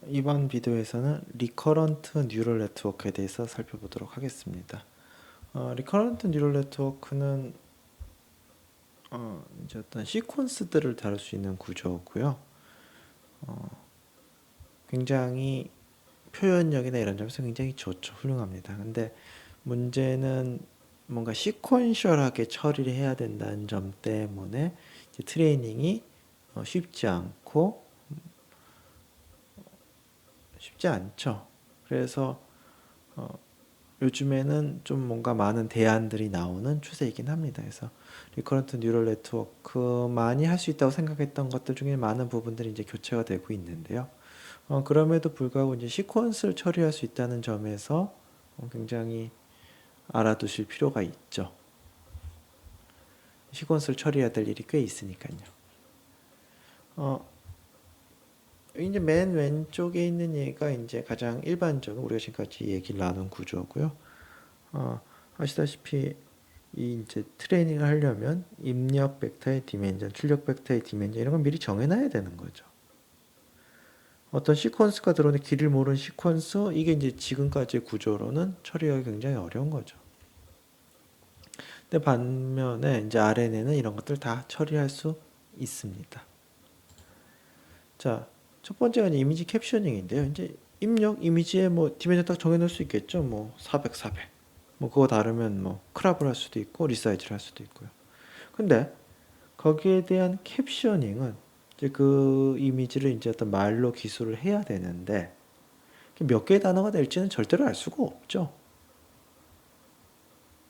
이번 비디오에서는 리커런트 뉴럴 네트워크에 대해서 살펴보도록 하겠습니다. 리커런트 뉴럴 네트워크는 이제 어떤 시퀀스들을 다룰 수 있는 구조고요. 굉장히 표현력이나 이런 점에서 굉장히 좋죠. 훌륭합니다. 근데 문제는 뭔가 시퀀셜하게 처리를 해야 된다는 점 때문에 이제 트레이닝이 쉽지 않죠. 그래서 요즘에는 좀 뭔가 많은 대안들이 나오는 추세이긴 합니다. 그래서 리커런트 뉴럴 네트워크만이 할 수 있다고 생각했던 것들 중에 많은 부분들이 이제 교체가 되고 있는데요. 그럼에도 불구하고 이제 시퀀스를 처리할 수 있다는 점에서 굉장히 알아두실 필요가 있죠. 시퀀스를 처리해야 될 일이 꽤 있으니까요. 이제 맨 왼쪽에 있는 얘가 이제 가장 일반적으로 우리가 지금까지 얘기를 나눈 구조고요. 아시다시피 이 이제 트레이닝을 하려면 입력 벡터의 디멘전, 출력 벡터의 디멘전 이런 걸 미리 정해놔야 되는 거죠. 어떤 시퀀스가 들어오는데 길을 모르는 시퀀스 이게 이제 지금까지의 구조로는 처리하기 굉장히 어려운 거죠. 근데 반면에 이제 RNN은 이런 것들 다 처리할 수 있습니다. 자, 첫 번째가 이제 이미지 캡셔닝인데요. 이제 입력 이미지에 뭐 디멘전 딱 정해놓을 수 있겠죠. 뭐 400, 400. 뭐 그거 다르면 뭐 크랍을 할 수도 있고 리사이즈를 할 수도 있고요. 근데 거기에 대한 캡셔닝은 이제 그 이미지를 이제 어떤 말로 기술을 해야 되는데 몇 개의 단어가 될지는 절대로 알 수가 없죠.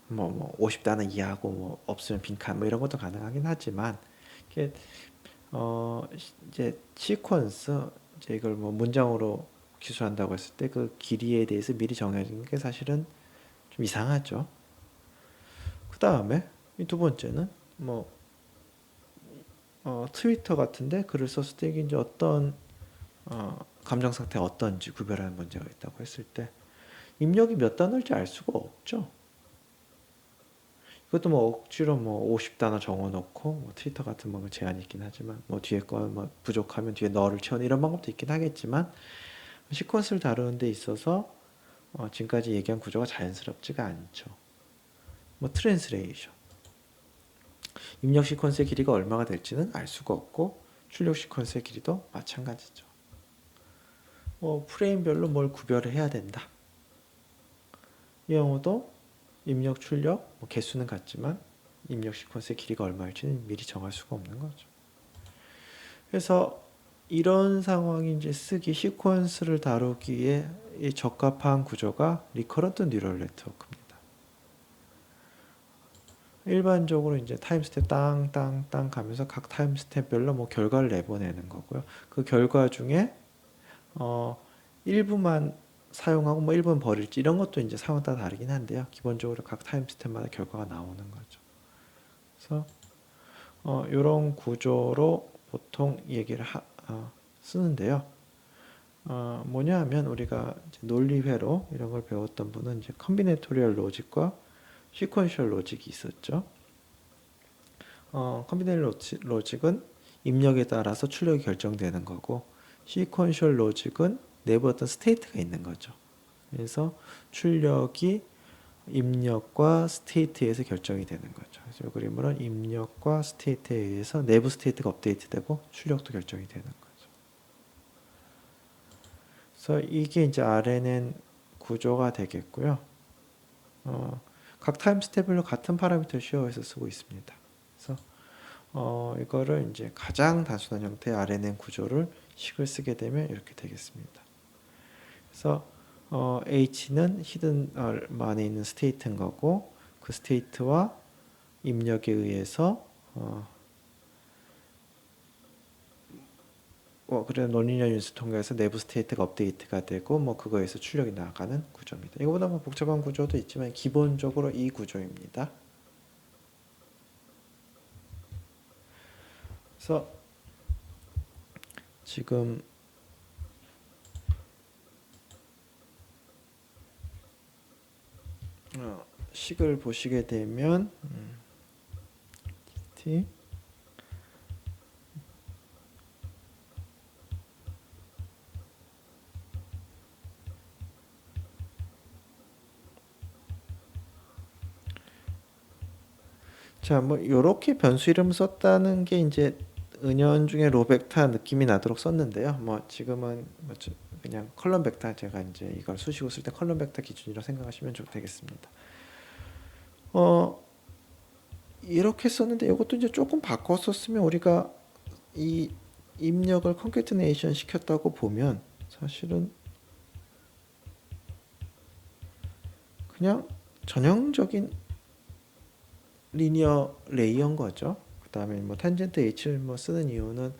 뭐 50단어 이하고 뭐 없으면 빈칸 뭐 이런 것도 가능하긴 하지만 이게 이제 시퀀스 이제 이걸 뭐 문장으로 기술한다고 했을 때 그 길이에 대해서 미리 정해진 게 사실은 좀 이상하죠. 그 다음에 이 두 번째는 뭐 트위터 같은데 글을 썼을 때 이게 이제 어떤 감정 상태가 어떤지 구별하는 문제가 있다고 했을 때 입력이 몇 단어일지 알 수가 없죠. 이것도 뭐 억지로 뭐 50단어 적어놓고 뭐 트위터 같은 뭐 제한이 있긴 하지만 뭐 뒤에 거 뭐 부족하면 뒤에 너를 채우는 이런 방법도 있긴 하겠지만 시퀀스를 다루는 데 있어서 지금까지 얘기한 구조가 자연스럽지가 않죠. 뭐 트랜스레이션 입력 시퀀스의 길이가 얼마가 될지는 알 수가 없고 출력 시퀀스의 길이도 마찬가지죠. 뭐 프레임별로 뭘 구별을 해야 된다. 이 경우도 입력 출력 뭐 개수는 같지만 입력 시퀀스의 길이가 얼마일지는 미리 정할 수가 없는 거죠. 그래서 이런 상황이 이제 쓰기 시퀀스를 다루기에 적합한 구조가 리커런트 뉴럴 네트워크입니다. 일반적으로 이제 타임 스텝 땅땅땅 가면서 각 타임 스텝별로 뭐 결과를 내보내는 거고요. 그 결과 중에 일부만 사용하고 뭐 일부는 버릴지 이런 것도 이제 상황 따라 다르긴 한데요. 기본적으로 각 타임 스텝마다 결과가 나오는 거죠. 그래서 이런 구조로 보통 얘기를 쓰는데요. 뭐냐 하면 우리가 이제 논리회로 이런 걸 배웠던 분은 이제 컨비네토리얼 로직과 시퀀셜 로직이 있었죠. 컨비네이션 로직은 입력에 따라서 출력이 결정되는 거고 시퀀셜 로직은 내부 어떤 스테이트가 있는 거죠. 그래서 출력이 입력과 스테이트에서 결정이 되는 거죠. 그래서 이 그림으로는 입력과 스테이트에 의해서 내부 스테이트가 업데이트되고 출력도 결정이 되는 거죠. 그래서 이게 이제 RNN 구조가 되겠고요. 각 타임 스텝별로 같은 파라미터 쉐어에서 쓰고 있습니다. 그래서 이거를 이제 가장 단순한 형태의 RNN 구조를 식을 쓰게 되면 이렇게 되겠습니다. 그래서 H는 히든 안에 있는 스테이트인 거고 그 스테이트와 입력에 의해서 그래 논리적 윤수 통과해서 내부 스테이트가 업데이트가 되고 뭐 그거에서 출력이 나가는 구조입니다. 이거보다 뭐 복잡한 구조도 있지만 기본적으로 이 구조입니다. 그래서 지금 식을 보시게 되면 t 자, 뭐 요렇게 변수 이름 썼다는 게 이제 은연중에 로 벡터 느낌이 나도록 썼는데요. 뭐 지금은 그냥 컬럼 벡터, 제가 이제 이걸 수식으로 쓸 때 컬럼 벡터 기준으로 생각하시면 좀 되겠습니다. 이렇게 썼는데 이것도 이제 조금 바꿨었으면 우리가 이 입력을 컨캐트네이션 시켰다고 보면 사실은 그냥 전형적인 리니어 레이어인 거죠. 그 다음에 뭐 탄젠트 h를 뭐 쓰는 이유는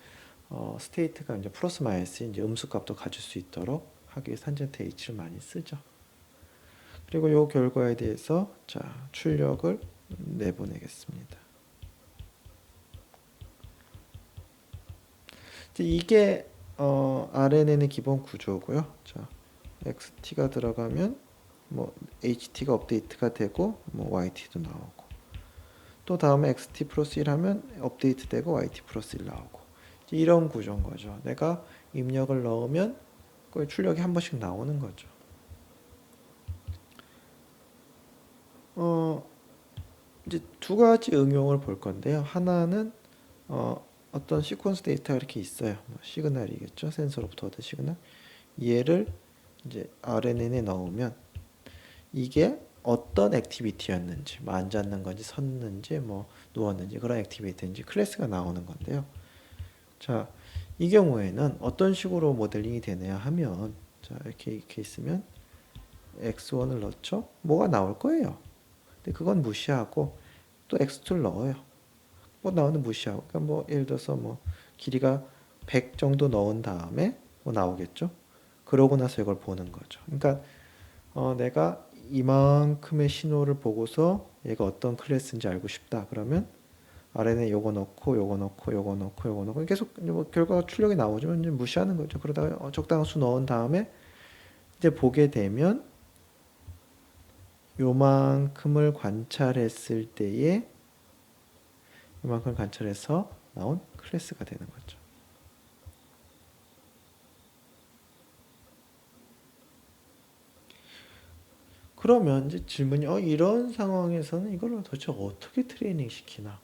스테이트가 이제 플러스 마이너스 이제 음수값도 가질 수 있도록 하기 위해서 탄젠트 h를 많이 쓰죠. 그리고 요 결과에 대해서 자 출력을 내보내겠습니다. 이게 RNN의 기본 구조고요. 자 XT가 들어가면 뭐 HT가 업데이트가 되고 뭐 YT도 나오고, 또 다음에 XT 플러스 1 하면 업데이트 되고 YT 플러스 1 나오고, 이런 구조인 거죠. 내가 입력을 넣으면 그 출력이 한 번씩 나오는 거죠. 이제 두 가지 응용을 볼 건데요. 하나는 어떤 시퀀스 데이터가 이렇게 있어요. 시그널이겠죠. 센서로부터 얻은 시그널. 얘를 이제 RNN에 넣으면 이게 어떤 액티비티였는지, 뭐 앉았는 건지 섰는지 뭐 누웠는지 그런 액티비티인지 클래스가 나오는 건데요. 자, 이 경우에는 어떤 식으로 모델링이 되느냐 하면 자, 이렇게 있으면 x1을 넣죠. 뭐가 나올 거예요. 근데 그건 무시하고 또 x2를 넣어요. 뭐 나오는 무시하고, 그러니까 뭐 예를 들어서 뭐 길이가 100 정도 넣은 다음에 뭐 나오겠죠. 그러고 나서 이걸 보는 거죠. 그러니까 내가 이만큼의 신호를 보고서 얘가 어떤 클래스인지 알고 싶다. 그러면 아래에 요거 넣고 요거 넣고 요거 넣고 요거 넣고 계속 뭐 결과가 출력이 나오지만 이제 무시하는 거죠. 그러다가 적당한 수 넣은 다음에 이제 보게 되면 요만큼을 관찰했을 때에 요만큼을 관찰해서 나온 클래스가 되는 거죠. 그러면 이제 질문이 이런 상황에서는 이걸 도대체 어떻게 트레이닝 시키나?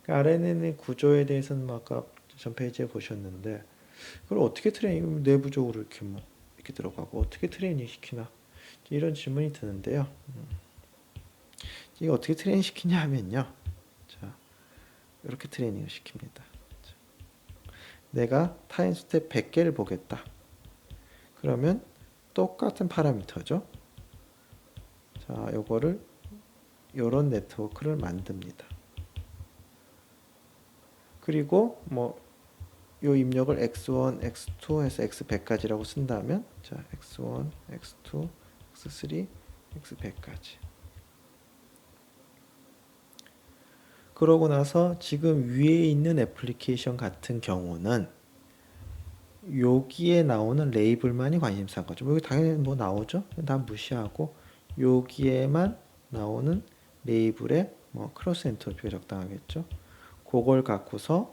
그러니까 RNN의 구조에 대해서는 뭐 아까 전 페이지에 보셨는데 그걸 어떻게 트레이닝, 내부적으로 이렇게 뭐 이렇게 들어가고 어떻게 트레이닝 시키나? 이런 질문이 드는데요. 이거 어떻게 트레이닝 시키냐 하면요. 자, 이렇게 트레이닝을 시킵니다. 내가 타임 스텝 100개를 보겠다. 그러면 똑같은 파라미터죠. 자, 요거를 요런 네트워크를 만듭니다. 그리고 뭐 요 입력을 x1, x2 해서 x100까지라고 쓴다면 자, x1, x2, x3, x100까지. 그러고 나서 지금 위에 있는 애플리케이션 같은 경우는 여기에 나오는 레이블만이 관심사인 거죠. 여기 당연히 뭐 나오죠. 다 무시하고 여기에만 나오는 레이블에 뭐 크로스 엔트로피가 적당하겠죠. 그걸 갖고서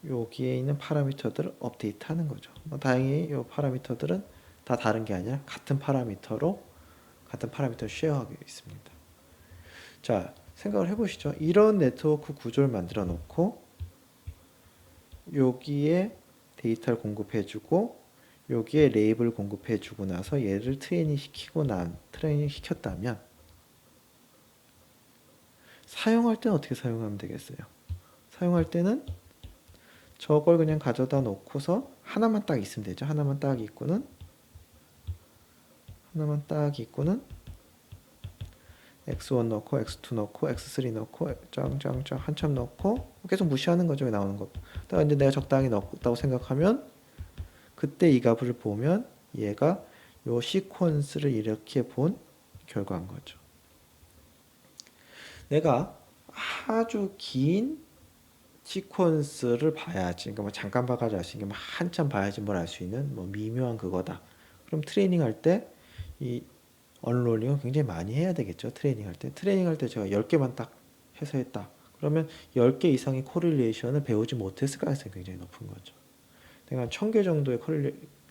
여기에 있는 파라미터들을 업데이트하는 거죠. 다행히 이 파라미터들은 다 다른 게 아니라 같은 파라미터로 쉐어하고 있습니다. 자, 생각을 해보시죠. 이런 네트워크 구조를 만들어 놓고 여기에 데이터를 공급해주고 여기에 레이블 공급해주고 나서 얘를 트레이닝 시켰다면 사용할 때는 어떻게 사용하면 되겠어요? 사용할 때는 저걸 그냥 가져다 놓고서 하나만 딱 있으면 되죠. 하나만 딱 있고는 x1 넣고 x2 넣고 x3 넣고 짱짱짱 한참 넣고 계속 무시하는 거죠. 왜 나오는 거. 그다가 이제 내가 적당히 넣었다고 생각하면 그때 이 값을 보면 얘가 요 시퀀스를 이렇게 본 결과인 거죠. 내가 아주 긴 시퀀스를 봐야지. 그러니까 뭐 잠깐 봐가지고 알 수 있는 게 한참 봐야지 뭘 알 수 있는 뭐 미묘한 그거다. 그럼 트레이닝 할 때 이 언롤링을 굉장히 많이 해야 되겠죠. 트레이닝 할 때 제가 10개만 딱 해서 했다. 그러면 10개 이상의 코릴레이션을 배우지 못했을 가능성이 굉장히 높은 거죠. 내가 1000개 정도의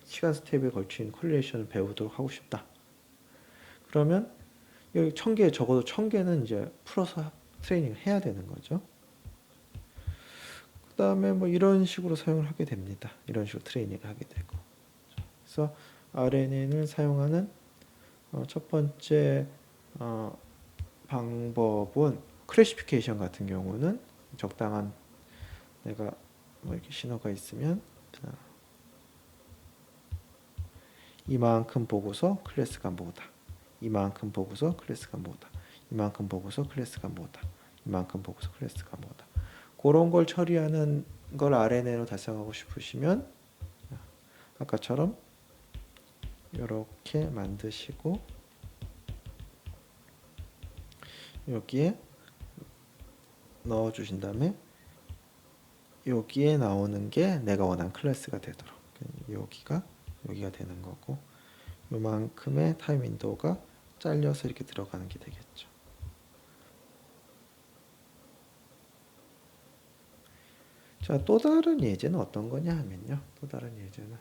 시간 스텝에 걸친 코릴레이션을 배우도록 하고 싶다. 그러면 여기 1000개, 적어도 1000개는 이제 풀어서 트레이닝을 해야 되는 거죠. 그 다음에 뭐 이런 식으로 사용을 하게 됩니다. 이런 식으로 트레이닝을 하게 되고. 그래서 RNN을 사용하는 첫 번째 방법은 클래시피케이션 같은 경우는 적당한 내가 뭐 이렇게 신호가 있으면 자, 이만큼 보고서 클래스가 뭐다. 이만큼 보고서 클래스가 뭐다. 이만큼 보고서 클래스가 뭐다. 이만큼 보고서 클래스가 뭐다. 그런 걸 처리하는 걸 RNN으로 달성하고 싶으시면 아까처럼 이렇게 만드시고 여기에 넣어 주신 다음에 여기에 나오는 게 내가 원하는 클래스가 되도록 여기가 되는 거고 요만큼의 타임 윈도우가 잘려서 이렇게 들어가는 게 되겠죠. 자, 또 다른 예제는 어떤 거냐 하면요. 또 다른 예제는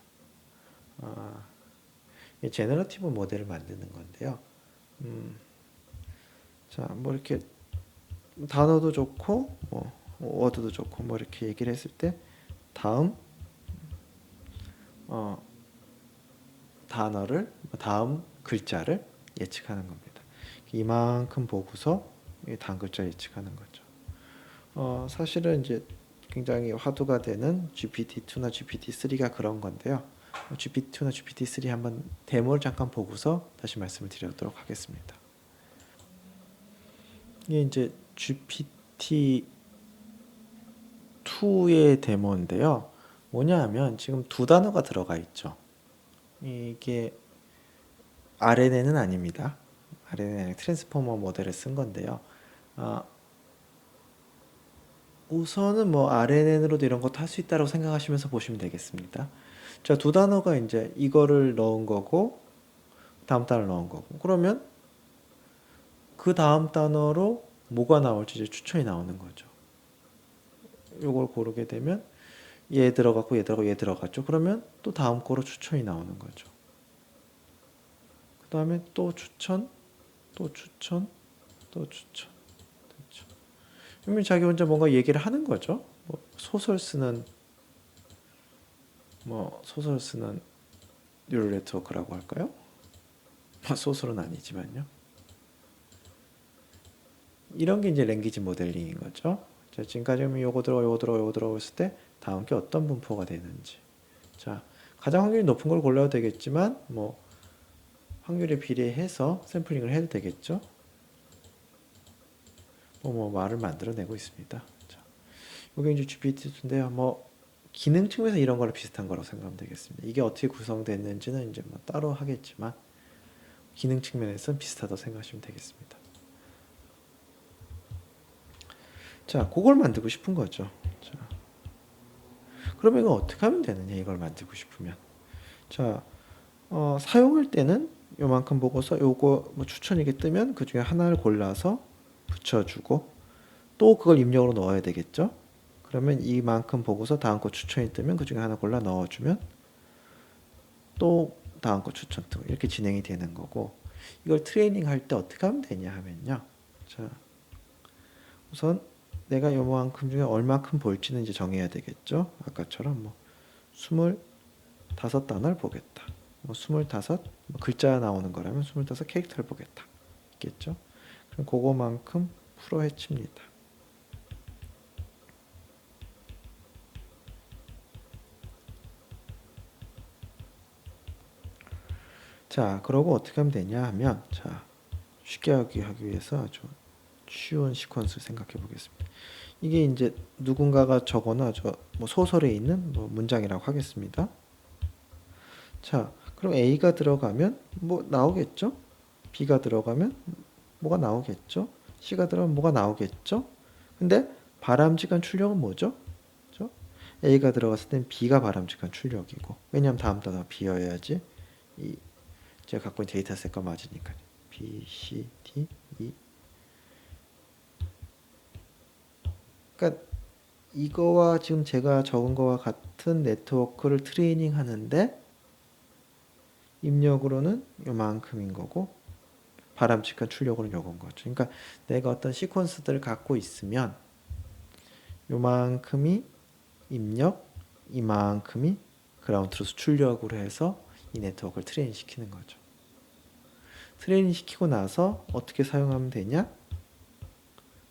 제너러티브 모델을 만드는 건데요. 자, 뭐 이렇게 단어도 좋고 뭐 워드도 좋고 뭐 이렇게 얘기를 했을 때 다음 단어를 다음 글자를 예측하는 겁니다. 이만큼 보고서 다음 글자 예측하는 거죠. 사실은 이제 굉장히 화두가 되는 GPT-2나 GPT-3가 그런 건데요. GPT-2나 GPT-3 한번 데모를 잠깐 보고서 다시 말씀을 드리도록 하겠습니다. 이게 이제 GPT-2의 데모인데요. 뭐냐 하면 지금 두 단어가 들어가 있죠. 이게 RNN은 아닙니다. RNN 트랜스포머 모델을 쓴 건데요. 우선은 뭐 RNN으로도 이런 것도 할 수 있다고 생각하시면서 보시면 되겠습니다. 자, 두 단어가 이제 이거를 넣은 거고 다음 단어를 넣은 거고 그러면 그 다음 단어로 뭐가 나올지 이제 추천이 나오는 거죠. 요걸 고르게 되면 얘 들어갔고 얘 들어가고 얘 들어갔죠. 그러면 또 다음 거로 추천이 나오는 거죠. 그 다음에 또 추천, 또 추천, 또 추천. 됐죠. 그러면 자기 혼자 뭔가 얘기를 하는 거죠. 뭐 소설 쓰는 뉴럴 네트워크라고 할까요? 소설은 아니지만요. 이런 게 이제 랭귀지 모델링인 거죠. 자, 지금까지 요거 들어가 했을 때 다음 게 어떤 분포가 되는지. 자, 가장 확률이 높은 걸 골라도 되겠지만 뭐 확률에 비례해서 샘플링을 해도 되겠죠. 뭐 말을 만들어내고 있습니다. 자, 이게 이제 GPT-2인데요. 뭐 기능 측면에서 이런 거랑 비슷한 거라고 생각하면 되겠습니다. 이게 어떻게 구성됐는지는 이제 뭐 따로 하겠지만 기능 측면에서는 비슷하다고 생각하시면 되겠습니다. 자, 그걸 만들고 싶은 거죠. 자, 그러면 이거 어떻게 하면 되느냐, 이걸 만들고 싶으면. 자, 사용할 때는 요만큼 보고서 요거 뭐 추천이게 뜨면 그 중에 하나를 골라서 붙여주고 또 그걸 입력으로 넣어야 되겠죠. 그러면 이만큼 보고서 다음 거 추천이 뜨면 그 중에 하나 골라 넣어주면 또 다음 거 추천 뜨고 이렇게 진행이 되는 거고 이걸 트레이닝 할 때 어떻게 하면 되냐 하면요. 자, 우선 내가 요만큼 중에 얼마큼 볼지는 이제 정해야 되겠죠. 아까처럼 뭐 25단어를 보겠다. 뭐 25, 뭐 글자 나오는 거라면 25 캐릭터를 보겠다. 있겠죠. 그럼 그거만큼 풀어 헤칩니다. 자, 그러고 어떻게 하면 되냐 하면, 자, 쉽게 하기 위해서 아주 쉬운 시퀀스를 생각해 보겠습니다. 이게 이제 누군가가 적어놔 뭐 소설에 있는 뭐 문장이라고 하겠습니다. 자, 그럼 A가 들어가면 뭐 나오겠죠? B가 들어가면 뭐가 나오겠죠? C가 들어가면 뭐가 나오겠죠? 근데 바람직한 출력은 뭐죠? 그렇죠? A가 들어갔을 땐 B가 바람직한 출력이고 왜냐하면 다음 단어가 B여야지 이 제가 갖고 있는 데이터셋과 맞으니까요. B, C, D, E. 그러니까 이거와 지금 제가 적은 거와 같은 네트워크를 트레이닝 하는데 입력으로는 요만큼인 거고 바람직한 출력으로는 요건 거죠. 그러니까 내가 어떤 시퀀스들을 갖고 있으면 요만큼이 입력, 이만큼이 그라운드 트루스 출력으로 해서 이 네트워크를 트레이닝 시키는 거죠. 트레이닝 시키고 나서 어떻게 사용하면 되냐?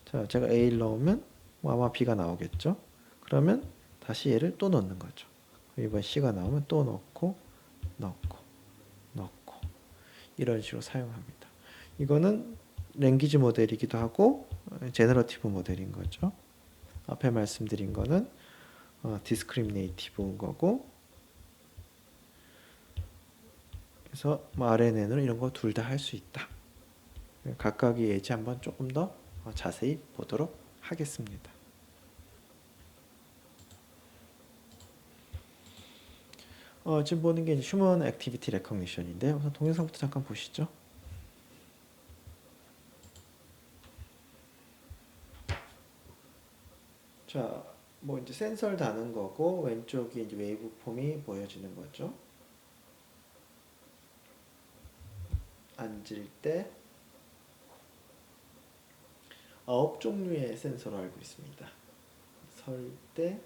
자, 제가 A를 넣으면 아마 B가 나오겠죠. 그러면 다시 얘를 또 넣는 거죠. 이번 C가 나오면 또 넣고 이런 식으로 사용합니다. 이거는 랭귀지 모델이기도 하고 제너러티브 모델인 거죠. 앞에 말씀드린 거는 디스크리미네이티브인 거고, 그래서 뭐 RNN으로 이런 거 둘 다 할 수 있다. 각각의 예지 한번 조금 더 자세히 보도록 하겠습니다. 지금 보는 게 휴먼 액티비티 레커그니션인데요. 우선 동영상부터 잠깐 보시죠. 자, 뭐 이제 센서를 다는 거고 왼쪽이 이제 웨이브 폼이 보여지는 거죠. 앉을 때 9종류의 센서로 알고 있습니다. 설 때,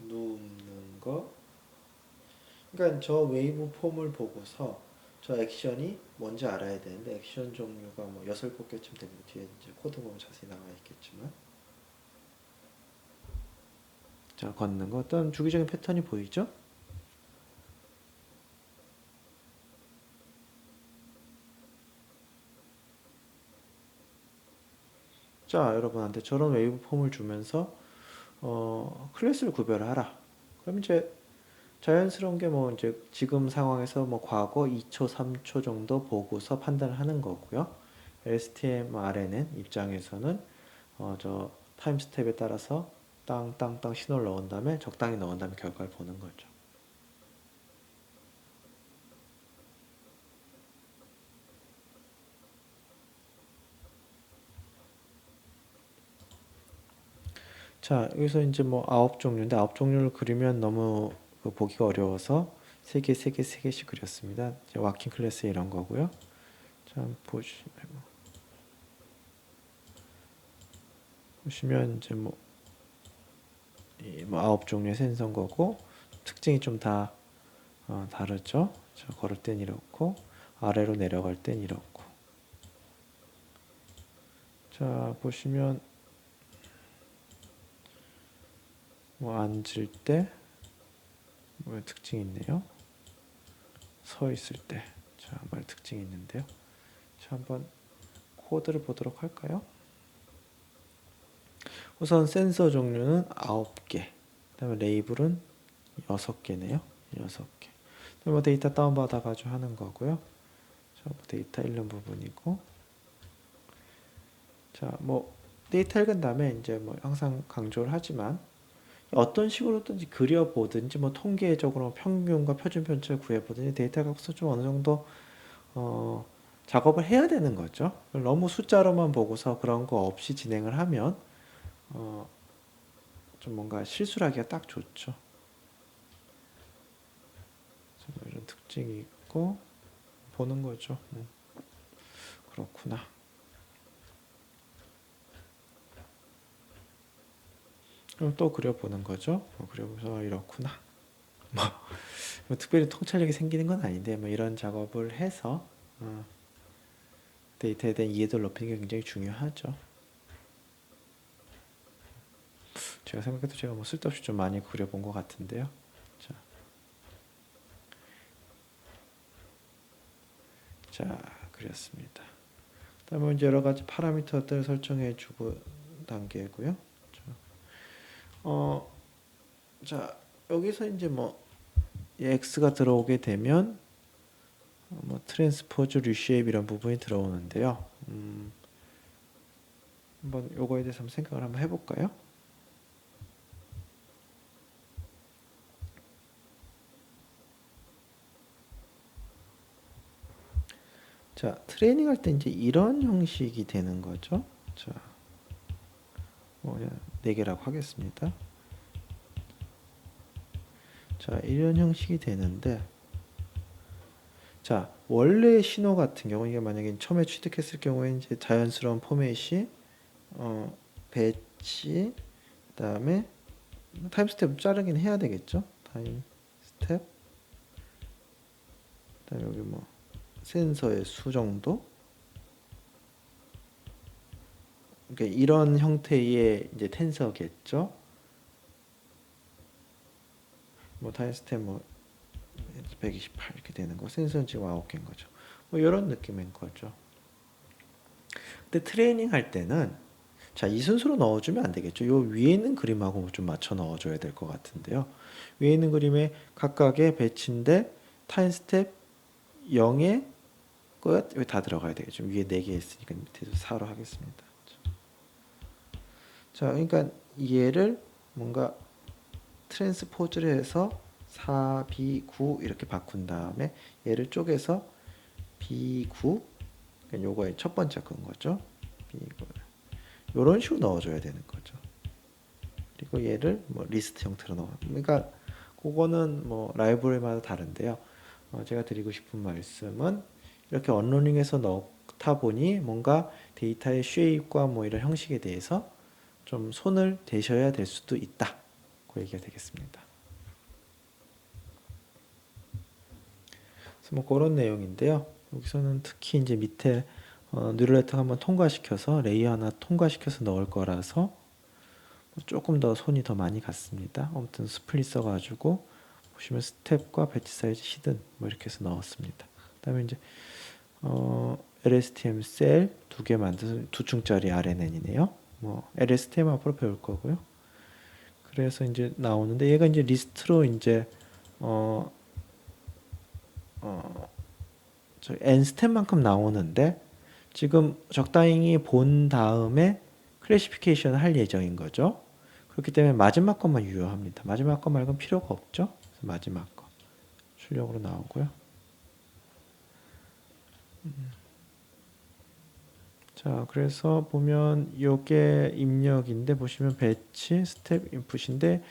눕는 거. 그러니까 저 웨이브 폼을 보고서 저 액션이 뭔지 알아야 되는데 액션 종류가 뭐 6, 7개쯤 됩니다. 뒤에 이제 코드 보면 자세히 나와 있겠지만. 자, 걷는 거. 어떤 주기적인 패턴이 보이죠? 자, 여러분한테 저런 웨이브 폼을 주면서 클래스를 구별하라. 그럼 이제 자연스러운 게 뭐 이제 지금 상황에서 뭐 과거 2초, 3초 정도 보고서 판단을 하는 거고요. STM-RNN 입장에서는 저 타임 스텝에 따라서 땅땅땅 신호를 넣은 다음에 적당히 넣은 다음에 결과를 보는 거죠. 자, 여기서 이제 뭐 9종류인데 9종류를 그리면 너무 보기가 어려워서 3개, 3개, 3개씩 그렸습니다. 이제 와킹 클래스 이런 거고요. 자, 보시면 이제 뭐 9종류의 센서인 거고 특징이 좀 다 다르죠. 자, 걸을 땐 이렇고 아래로 내려갈 땐 이렇고. 자, 보시면 뭐 앉을 때 뭐 특징이 있네요. 서 있을 때, 자, 말 특징이 있는데요. 자, 한번 코드를 보도록 할까요? 우선 센서 종류는 9개, 그 다음에 레이블은 6개네요. 6개. 뭐 데이터 다운받아 가지고 하는 거고요. 자, 뭐 데이터 읽는 부분이고, 자, 뭐 데이터 읽은 다음에 이제 뭐 항상 강조를 하지만 어떤 식으로든지 그려보든지 뭐 통계적으로 평균과 표준 편차를 구해보든지 데이터 갖고서 좀 어느 정도 작업을 해야 되는 거죠. 너무 숫자로만 보고서 그런 거 없이 진행을 하면 좀 뭔가 실수를 하기가 딱 좋죠. 이런 특징이 있고 보는 거죠. 그렇구나. 그럼 또 그려보는 거죠. 그려보서 이렇구나. 뭐 특별히 통찰력이 생기는 건 아닌데 뭐 이런 작업을 해서 데이터에 대한 이해도를 높이는 게 굉장히 중요하죠. 제가 생각해도 제가 뭐 쓸데없이 좀 많이 그려본 것 같은데요. 자, 그렸습니다. 그다음에 이제 여러 가지 파라미터들을 설정해 주고 단계고요. 자, 여기서 이제 뭐 x가 들어오게 되면 뭐 트랜스포즈, 리쉐입 이런 부분이 들어오는데요. 한번 요거에 대해서 한번 생각을 한번 해볼까요? 자, 트레이닝 할 때 이제 이런 형식이 되는 거죠. 자, 그냥 4개라고 하겠습니다. 자, 이런 형식이 되는데, 자, 원래 신호 같은 경우, 이게 만약에 처음에 취득했을 경우에 이제 자연스러운 포맷이, 배치, 그 다음에 타임 스텝 자르긴 해야 되겠죠? 타임 스텝, 그 다음에 여기 뭐, 센서의 수 정도? 그러니까 이런 형태의 이제 텐서겠죠? 뭐, 타임 스텝 뭐, 128 이렇게 되는 거. 센서는 지금 9개인 거죠. 뭐, 이런 느낌인 거죠. 근데 트레이닝 할 때는 자, 이 순서로 넣어주면 안 되겠죠. 요 위에 있는 그림하고 좀 맞춰 넣어줘야 될 것 같은데요. 위에 있는 그림에 각각의 배치인데 타임 스텝 0에 끝 여기 다 들어가야 되겠죠. 위에 4개 있으니까 밑에도 4로 하겠습니다. 자, 그러니까 얘를 뭔가 트랜스포즈를 해서 4, B, 9 이렇게 바꾼 다음에 얘를 쪼개서 B9 그러니까 요거의 첫 번째 건 거죠. B9 요런 식으로 넣어줘야 되는 거죠. 그리고 얘를 뭐 리스트 형태로 넣어. 그러니까 그거는 뭐 라이브러리마다 다른데요. 제가 드리고 싶은 말씀은 이렇게 언로닝해서 넣다 보니 뭔가 데이터의 쉐입과 뭐 이런 형식에 대해서 좀 손을 대셔야 될 수도 있다. 그 얘기가 되겠습니다. 그래서 뭐 그런 내용인데요. 여기서는 특히 이제 밑에 뉴럴네트워크 한번 통과시켜서 레이어 하나 통과시켜서 넣을 거라서 조금 더 손이 더 많이 갔습니다. 아무튼 스플릿 써가지고 보시면 스텝과 배치 사이즈 히든 뭐 이렇게 해서 넣었습니다. 그다음에 이제 LSTM 셀 2개 만들어서 2층짜리 RNN이네요. 뭐 LSTM 앞으로 배울 거고요. 그래서 이제 나오는데 얘가 이제 리스트로 이제 저 n 스텝만큼 나오는데 지금 적당히 본 다음에 클래시피케이션 할 예정인 거죠. 그렇기 때문에 마지막 것만 유효합니다. 마지막 것 말고는 필요가 없죠. 그래서 마지막 거 출력으로 나오고요. 자, 그래서 보면 요게 입력인데 보시면 배치 스텝 인풋인데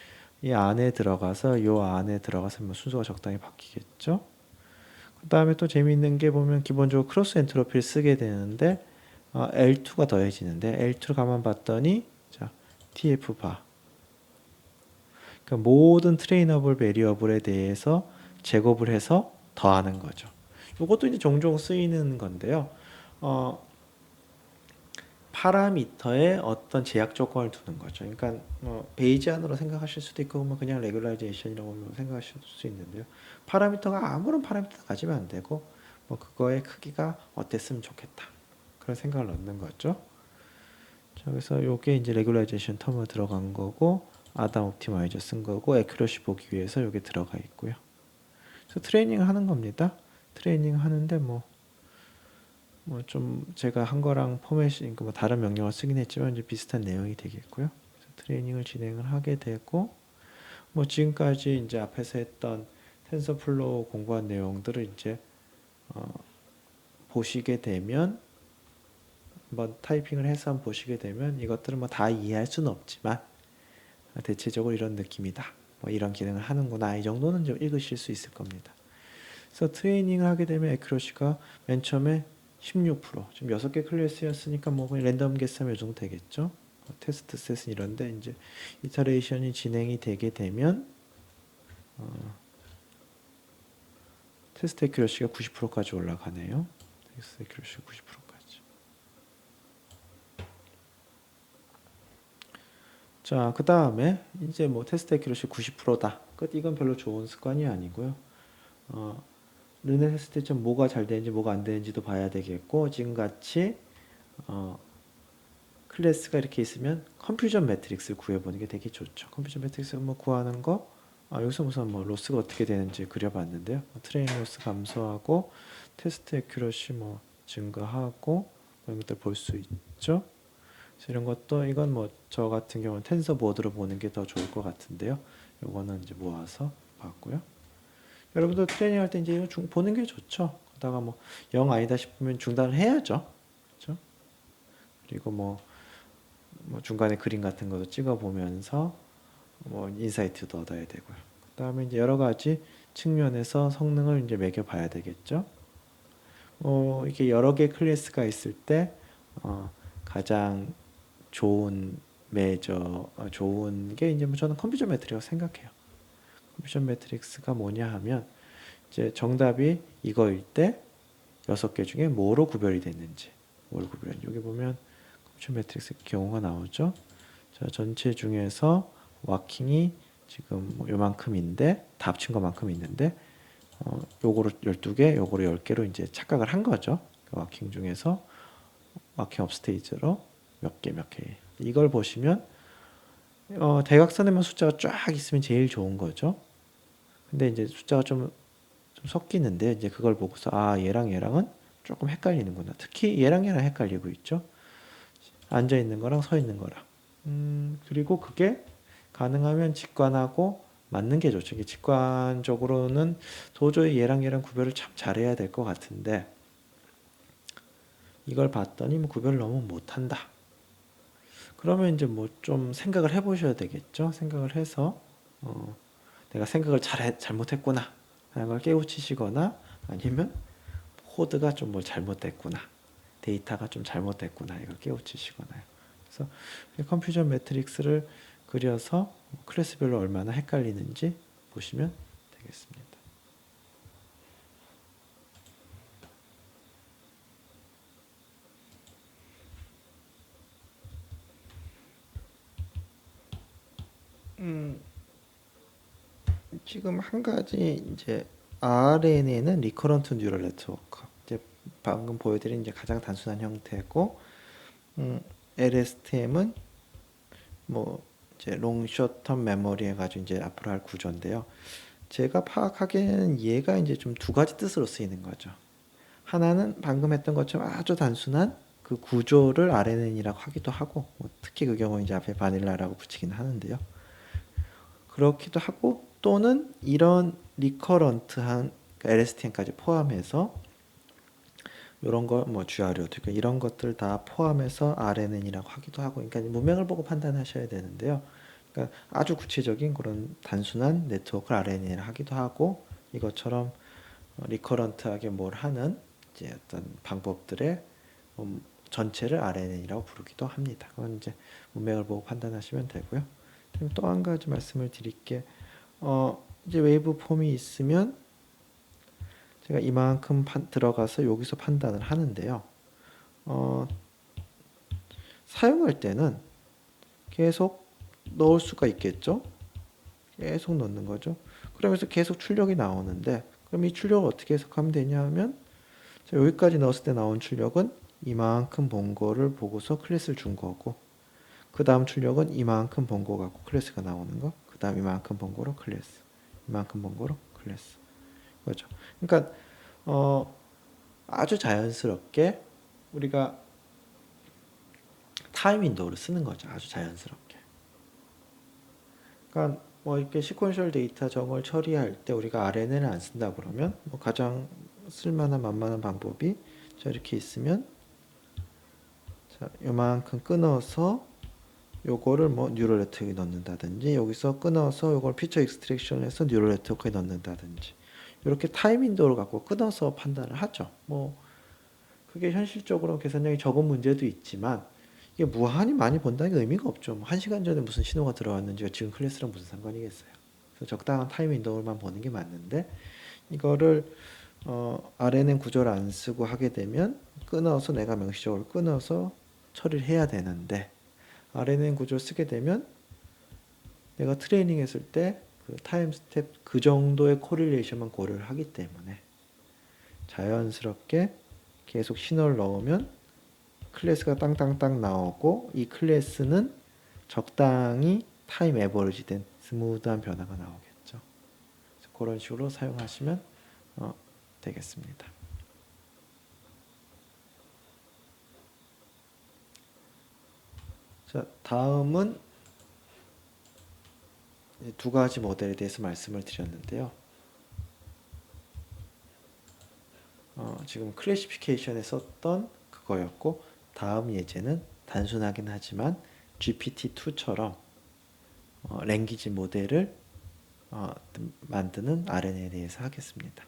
이 안에 들어가서 요 안에 들어가서 뭐 순서가 적당히 바뀌겠죠. 그 다음에 또 재미있는 게 보면 기본적으로 크로스 엔트로피를 쓰게 되는데 L2가 더해지는데 L2를 가만 봤더니 자 TF 바 그러니까 모든 트레이너블 베리어블에 대해서 제곱을 해서 더하는 거죠. 이것도 이제 종종 쓰이는 건데요. 파라미터에 어떤 제약 조건을 두는 거죠. 그러니까 베이지안으로 생각하실 수도 있고 뭐 그냥 레귤라이제이션이라고 생각하실 수 있는데요. 파라미터가 아무런 파라미터 가지면 안 되고 뭐 그거의 크기가 어땠으면 좋겠다. 그런 생각을 넣는 거죠. 자, 그래서 요게 이제 레귤라이제이션 텀으로 들어간 거고 아담 옵티마이저 쓴 거고 에큐러시 보기 위해서 요게 들어가 있고요. 그래서 트레이닝을 하는 겁니다. 트레이닝 하는데 뭐 좀 제가 한 거랑 포맷이 뭐 다른 명령을 쓰긴 했지만 이제 비슷한 내용이 되겠고요. 그래서 트레이닝을 진행을 하게 되고 뭐 지금까지 이제 앞에서 했던 텐서플로우 공부한 내용들을 이제 보시게 되면 한번 타이핑을 해서 한번 보시게 되면 이것들을 뭐 다 이해할 수는 없지만 대체적으로 이런 느낌이다. 뭐 이런 기능을 하는구나. 이 정도는 좀 읽으실 수 있을 겁니다. 그래서 트레이닝을 하게 되면 에큐러시가 맨 처음에 16% 지금 6개 클래스였으니까 뭐 랜덤 개수하면 이 정도 되겠죠. 테스트 셋은 이런데 이제 이터레이션이 진행이 되게 되면 테스트 에큐러시가 90%까지 올라가네요. 테스트 에큐러시가 90%까지. 자, 그 다음에 이제 뭐 테스트 에큐러시 90%다. 끝. 이건 별로 좋은 습관이 아니고요. 르넷 했을 때 좀 뭐가 잘 되는지 뭐가 안 되는지도 봐야 되겠고 지금같이 클래스가 이렇게 있으면 컨퓨전 매트릭스를 구해보는 게 되게 좋죠. 컨퓨전 매트릭스 뭐 구하는 거 여기서 우선 뭐 로스가 어떻게 되는지 그려봤는데요. 트레이닝 로스 감소하고 테스트 에큐러시 뭐 증가하고 이런 것들 볼 수 있죠. 그래서 이런 것도 이건 뭐 저 같은 경우는 텐서 보드로 보는 게 더 좋을 것 같은데요. 요거는 이제 모아서 봤고요. 여러분도 트레이닝 할 때 이제 이거 보는 게 좋죠. 그러다가 뭐 영 아니다 싶으면 중단을 해야죠. 그렇죠? 그리고 뭐 뭐 중간에 그림 같은 것도 찍어 보면서 뭐 인사이트도 얻어야 되고요. 그다음에 이제 여러 가지 측면에서 성능을 이제 매겨 봐야 되겠죠. 이렇게 여러 개 클래스가 있을 때 가장 좋은 좋은 게 이제 뭐 저는 컴퓨터 매트릭이라고 생각해요. 컴퓨터 매트릭스가 뭐냐 하면 이제 정답이 이거일 때 6개 중에 뭐로 구별이 됐는지, 뭘 구별했는지. 여기 보면 컴퓨터 매트릭스 경우가 나오죠. 자, 전체 중에서 와킹이 지금 뭐 요만큼인데 다 합친 것만큼 있는데 요거로 12개, 요거로 10개로 이제 착각을 한 거죠. 그 와킹 중에서 와킹 업스테이지로 몇 개, 몇 개. 이걸 보시면 대각선에만 숫자가 쫙 있으면 제일 좋은 거죠. 근데 이제 숫자가 좀 섞이는데 이제 그걸 보고서 얘랑 얘랑은 조금 헷갈리는구나. 특히 얘랑 얘랑 헷갈리고 있죠. 앉아 있는 거랑 서 있는 거랑. 그리고 그게 가능하면 직관하고 맞는 게 좋죠. 이게 직관적으로는 도저히 얘랑 얘랑 구별을 참 잘해야 될 것 같은데 이걸 봤더니 뭐 구별을 너무 못한다. 그러면 이제 뭐 좀 생각을 해보셔야 되겠죠. 생각을 해서 내가 생각을 잘못했구나 하는 걸 깨우치시거나 아니면 코드가 좀 뭘 잘못됐구나, 데이터가 좀 잘못됐구나 이걸 깨우치시거나요. 그래서 컴퓨전 매트릭스를 그려서 클래스별로 얼마나 헷갈리는지 보시면 되겠습니다. 지금 한 가지 이제 RNN은 리커런트 뉴럴 네트워크, 이제 방금 보여드린 이제 가장 단순한 형태고, LSTM은 뭐 이제 롱 숏텀 메모리 해가지고 이제 앞으로 할 구조인데요. 제가 파악하기에는 얘가 이제 좀 두 가지 뜻으로 쓰이는 거죠. 하나는 방금 했던 것처럼 아주 단순한 그 구조를 RNN이라고 하기도 하고, 뭐 특히 그 경우 이제 앞에 바닐라라고 붙이긴 하는데요. 그렇기도 하고 또는 이런 리커런트한 LSTM까지 포함해서 이런 거 뭐 GRO 어떻게 이런 것들 다 포함해서 RNN이라고 하기도 하고, 그러니까 문맥을 보고 판단하셔야 되는데요. 그러니까 아주 구체적인 그런 단순한 네트워크를 RNN이라 하기도 하고, 이것처럼 리커런트하게 뭘 하는 이제 어떤 방법들의 전체를 RNN이라고 부르기도 합니다. 그건 이제 문맥을 보고 판단하시면 되고요. 또 한 가지 말씀을 드릴게. 이제 웨이브 폼이 있으면 제가 이만큼 들어가서 여기서 판단을 하는데요. 사용할 때는 계속 넣을 수가 있겠죠. 계속 넣는 거죠. 그러면서 계속 출력이 나오는데, 그럼 이 출력을 어떻게 해석하면 되냐 하면, 여기까지 넣었을 때 나온 출력은 이만큼 본 거를 보고서 클래스를 준 거고, 그 다음 출력은 이만큼 본 거 갖고 클래스가 나오는 거, 그 다음 이만큼 본 거로 클래스, 이만큼 본 거로 클래스. 그렇죠. 그러니까 아주 자연스럽게 우리가 타임 윈도우를 쓰는 거죠. 아주 자연스럽게. 그러니까 뭐 이렇게 시퀀셜 데이터 정을 처리할 때 우리가 RNN을 안 쓴다 그러면 뭐 가장 쓸만한 만만한 방법이 이렇게 있으면 요만큼 끊어서 요거를 뭐 뉴럴 네트워크에 넣는다든지, 여기서 끊어서 요걸 피처 익스트랙션해서 뉴럴 네트워크에 넣는다든지, 이렇게 타임 윈도우를 갖고 끊어서 판단을 하죠. 뭐 그게 현실적으로 계산량이 적은 문제도 있지만 이게 무한히 많이 본다는 게 의미가 없죠. 뭐 1시간 전에 무슨 신호가 들어왔는지가 지금 클래스랑 무슨 상관이겠어요. 그래서 적당한 타임 윈도우만 보는 게 맞는데, 이거를 RNN 구조를 안 쓰고 하게 되면 끊어서 내가 명시적으로 끊어서 처리를 해야 되는데, RNN 구조를 쓰게 되면 내가 트레이닝 했을 때 그 타임 스텝 그 정도의 코릴레이션만 고려를 하기 때문에 자연스럽게 계속 신호를 넣으면 클래스가 땅땅땅 나오고, 이 클래스는 적당히 타임 에버리지 된 스무드한 변화가 나오겠죠. 그래서 그런 식으로 사용하시면 되겠습니다. 자, 다음은 두 가지 모델에 대해서 말씀을 드렸는데요. 지금 클래시피케이션에 썼던 그거였고, 다음 예제는 단순하긴 하지만 GPT-2처럼 랭귀지 모델을 만드는 RNN에 대해서 하겠습니다.